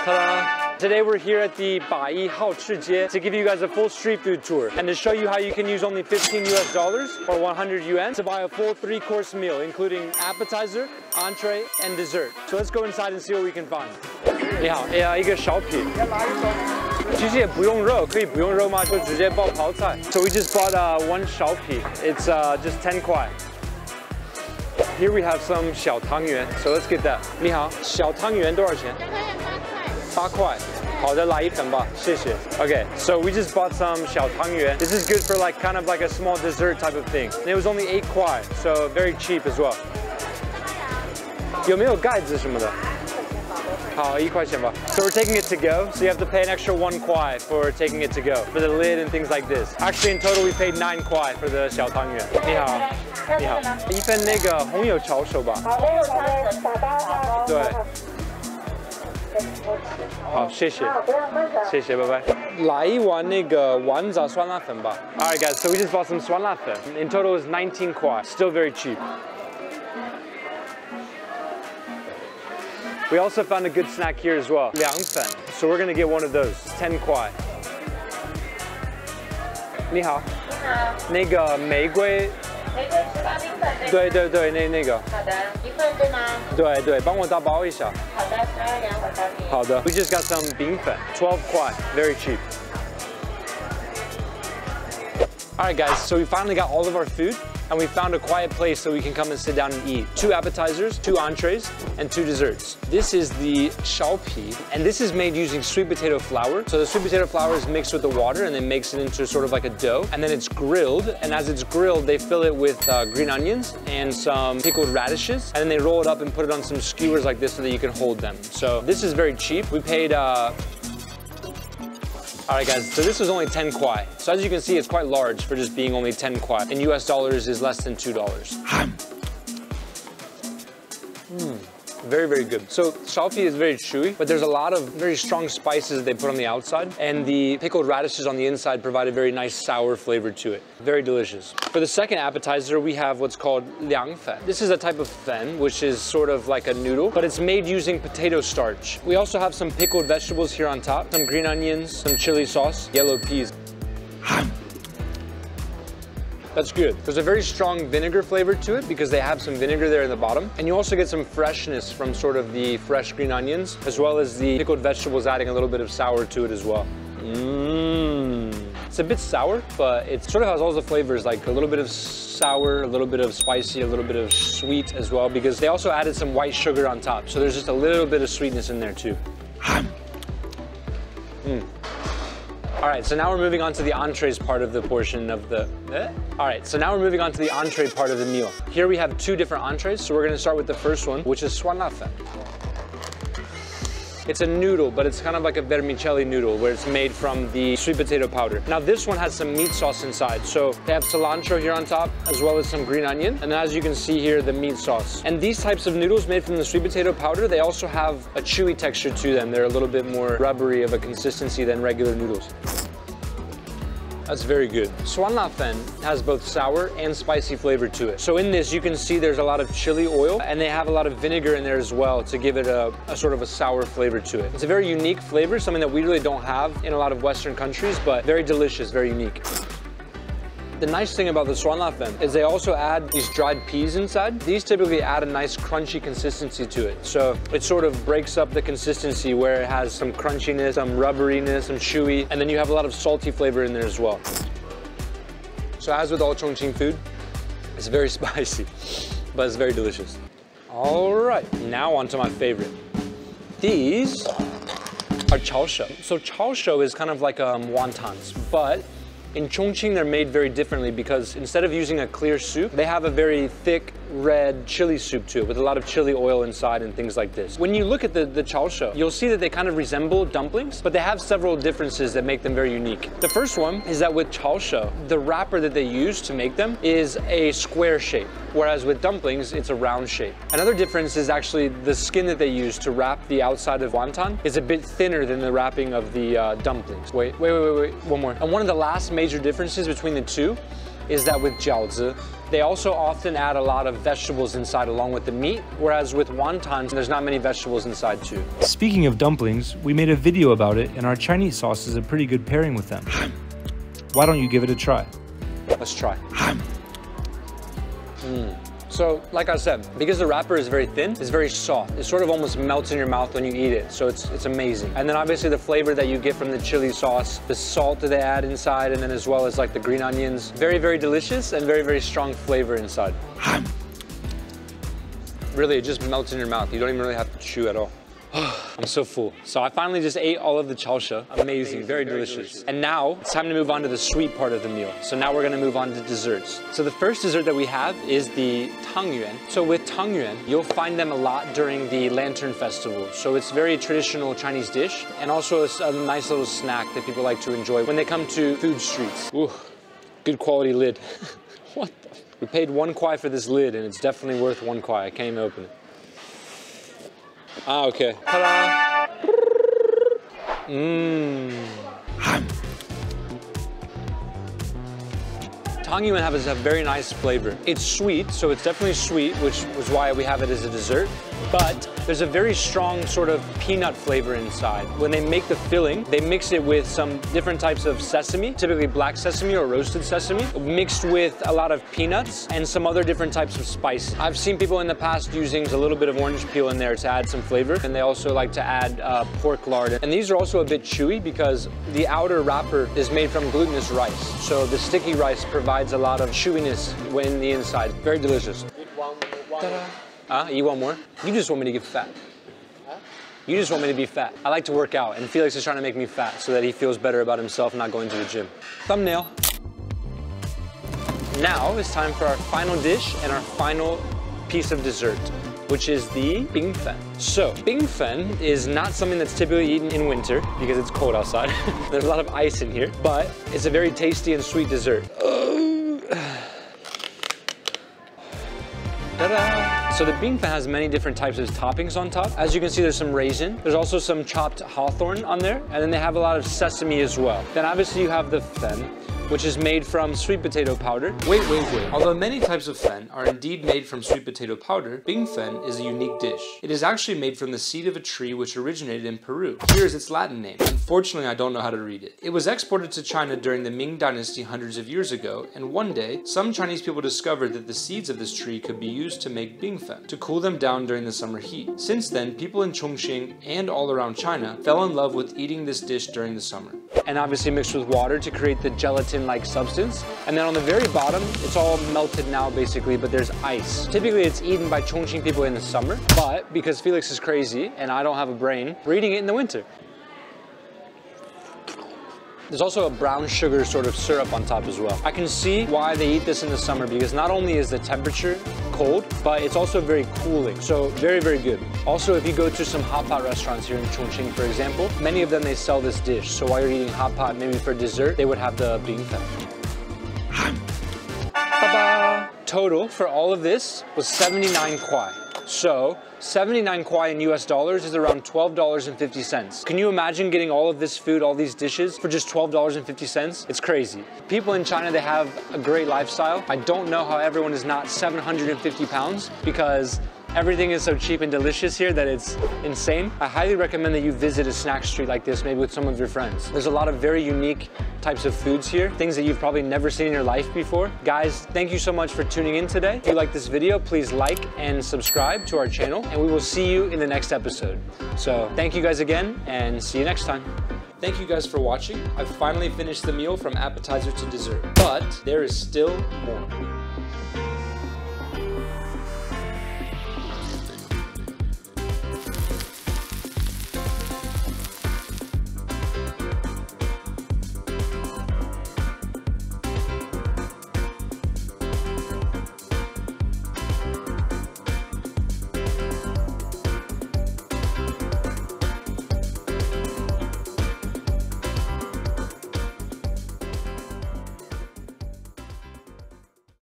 Ta-da! Today we're here at the Bai Hao Chi Jie to give you guys a full street food tour and to show you how you can use only $15 or 100 yuan to buy a full 3-course meal, including appetizer, entree, and dessert. So let's go inside and see what we can find. 你好，一个小品。其实也不用肉，可以不用肉吗？就直接爆泡菜。So we just bought one 小品. It's just 10 kuai. Here we have some 小汤圆. So let's get that. 你好，小汤圆多少钱？8块。好的，来一盆吧，谢谢。Okay, so we just bought some 小汤圆. This is good for like kind of like a small dessert type of thing. And it was only 8 kuai, so very cheap as well. 有没有盖子什么的？好，1块钱吧。So we're taking it to go, so you have to pay an extra 1 kuai for taking it to go, for the lid and things like this. Actually, in total, we paid 9 kuai for the 小汤圆。你好，你好，一份那个红油抄手吧。对。好，谢谢，谢谢，拜拜。来一碗那个丸子酸辣粉吧。All right, guys, so we just bought some 酸辣粉. In total, it was 19 kuai. Still very cheap. We also found a good snack here as well, Lian Fat. So we're gonna get one of those, 10 kuai. 你好，那个玫瑰18冰粉。对对对，那个。好的，1份对吗？对对，帮我打包一下。好的，12两我打给你。好的。We just got some 冰粉, 12 kuai, very cheap. All right, guys, so we finally got all of our food. And we found a quiet place so we can come and sit down and eat. 2 appetizers, 2 entrees, and 2 desserts. This is the Xiaopa, and this is made using sweet potato flour. So the sweet potato flour is mixed with the water and then makes it into sort of like a dough. And then it's grilled, and as it's grilled, they fill it with green onions and some pickled radishes. And then they roll it up and put it on some skewers like this so that you can hold them. So this is very cheap. We paid, all right, guys, so this was only 10 kuai. So as you can see, it's quite large for just being only 10 kuai. In US dollars is less than $2. Very, very good. So Xiaopa is very chewy, but there's a lot of very strong spices they put on the outside, and the pickled radishes on the inside provide a very nice sour flavor to it. Very delicious. For the second appetizer, we have what's called Lian Fat. This is a type of fen, which is sort of like a noodle, but it's made using potato starch. We also have some pickled vegetables here on top, some green onions, some chili sauce, yellow peas. That's good. There's a very strong vinegar flavor to it because they have some vinegar there in the bottom. And you also get some freshness from sort of the fresh green onions, as well as the pickled vegetables adding a little bit of sour to it as well. It's a bit sour, but it sort of has all the flavors, like a little bit of sour, a little bit of spicy, a little bit of sweet as well, because they also added some white sugar on top. So there's just a little bit of sweetness in there too. All right, so now we're moving on to the entrees part of the portion of the... All right, so now we're moving on to the entree part of the meal. Here we have 2 different entrees, so we're gonna start with the first one, which is 酸辣粉. It's a noodle, but it's kind of like a vermicelli noodle where it's made from the sweet potato powder. Now this one has some meat sauce inside. So they have cilantro here on top, as well as some green onion. And as you can see here, the meat sauce. And these types of noodles made from the sweet potato powder, they also have a chewy texture to them. They're a little bit more rubbery of a consistency than regular noodles. That's very good. 酸辣粉 has both sour and spicy flavor to it. So in this, you can see there's a lot of chili oil, and they have a lot of vinegar in there as well to give it a sort of a sour flavor to it. It's a very unique flavor, something that we really don't have in a lot of Western countries, but very delicious, very unique. The nice thing about the 酸辣粉 is they also add these dried peas inside. These typically add a nice crunchy consistency to it. So it sort of breaks up the consistency where it has some crunchiness, some rubberiness, some chewy, and then you have a lot of salty flavor in there as well. So as with all Chongqing food, it's very spicy, but it's very delicious. All right, now on to my favorite. These are Char Show. So Char Show is kind of like wontons, but in Chongqing, they're made very differently because instead of using a clear soup, they have a very thick, red chili soup to it with a lot of chili oil inside and things like this. When you look at the Char Show, you'll see that they kind of resemble dumplings, but they have several differences that make them very unique. The first one is that with Char Show, the wrapper that they use to make them is a square shape, whereas with dumplings, it's a round shape. Another difference is actually the skin that they use to wrap the outside of wonton is a bit thinner than the wrapping of the dumplings. Wait, one more. And one of the last major differences between the two is that with jiaozi, they also often add a lot of vegetables inside along with the meat, whereas with wontons, there's not many vegetables inside too. Speaking of dumplings, we made a video about it, and our Chinese sauce is a pretty good pairing with them. Why don't you give it a try? Let's try. So, like I said, because the wrapper is very thin, it's very soft. It sort of almost melts in your mouth when you eat it, so it's amazing. And then obviously the flavor that you get from the chili sauce, the salt that they add inside, and then as well as like the green onions. Very, very delicious and very, very strong flavor inside. Really, it just melts in your mouth. You don't even really have to chew at all. I'm so full. So I finally just ate all of the Char Show. Amazing, very delicious. And now it's time to move on to the sweet part of the meal. So now we're gonna move on to desserts. So the first dessert that we have is the Tang Yuan. So with Tang Yuan, you'll find them a lot during the Lantern Festival. So it's very traditional Chinese dish, and also it's a nice little snack that people like to enjoy when they come to food streets. Ooh, good quality lid. What the? We paid 1 kwai for this lid, and it's definitely worth 1 kwai. I can't even open it. Ah, okay. Ta-da! Tang Yuan has a very nice flavor. It's sweet, so it's definitely sweet, which was why we have it as a dessert. But there's a very strong sort of peanut flavor inside. When they make the filling, they mix it with some different types of sesame, typically black sesame or roasted sesame, mixed with a lot of peanuts and some other different types of spice. I've seen people in the past using a little bit of orange peel in there to add some flavor, and they also like to add pork lard. And these are also a bit chewy because the outer wrapper is made from glutinous rice. So the sticky rice provides a lot of chewiness in the inside. Very delicious. You want more? You just want me to get fat. You just want me to be fat. I like to work out, and Felix is trying to make me fat so that he feels better about himself not going to the gym. Thumbnail. Now it's time for our final dish and our final piece of dessert, which is the bingfen. So, bingfen is not something that's typically eaten in winter because it's cold outside. There's a lot of ice in here, but it's a very tasty and sweet dessert. Ta-da! So the bingfen has many different types of toppings on top. As you can see, there's some raisin. There's also some chopped hawthorn on there, and then they have a lot of sesame as well. Then obviously you have the fen, which is made from sweet potato powder. Wait. Although many types of fen are indeed made from sweet potato powder, bingfen is a unique dish. It is actually made from the seed of a tree which originated in Peru. Here is its Latin name. Unfortunately, I don't know how to read it. It was exported to China during the Ming Dynasty hundreds of years ago, and one day, some Chinese people discovered that the seeds of this tree could be used to make bingfen, to cool them down during the summer heat. Since then, people in Chongqing and all around China fell in love with eating this dish during the summer. And obviously mixed with water to create the gelatin-like substance. And then on the very bottom, it's all melted now basically, but there's ice. Typically it's eaten by Chongqing people in the summer, but because Felix is crazy and I don't have a brain, we're eating it in the winter. There's also a brown sugar sort of syrup on top as well. I can see why they eat this in the summer because not only is the temperature cold, but it's also very cooling. So very, very good. Also, if you go to some hot pot restaurants here in Chongqing, for example, many of them, they sell this dish. So while you're eating hot pot, maybe for dessert, they would have the bingfen. Ta-da! Total for all of this was 79 kwai. So 79 kwai in US dollars is around $12.50. Can you imagine getting all of this food, all these dishes for just $12.50? It's crazy. People in China, they have a great lifestyle. I don't know how everyone is not 750 pounds because everything is so cheap and delicious here that it's insane. I highly recommend that you visit a snack street like this, maybe with some of your friends. There's a lot of very unique types of foods here, things that you've probably never seen in your life before. Guys, thank you so much for tuning in today. If you like this video, please like and subscribe to our channel, and we will see you in the next episode. So thank you guys again, and see you next time. Thank you guys for watching. I've finally finished the meal from appetizer to dessert, but there is still more.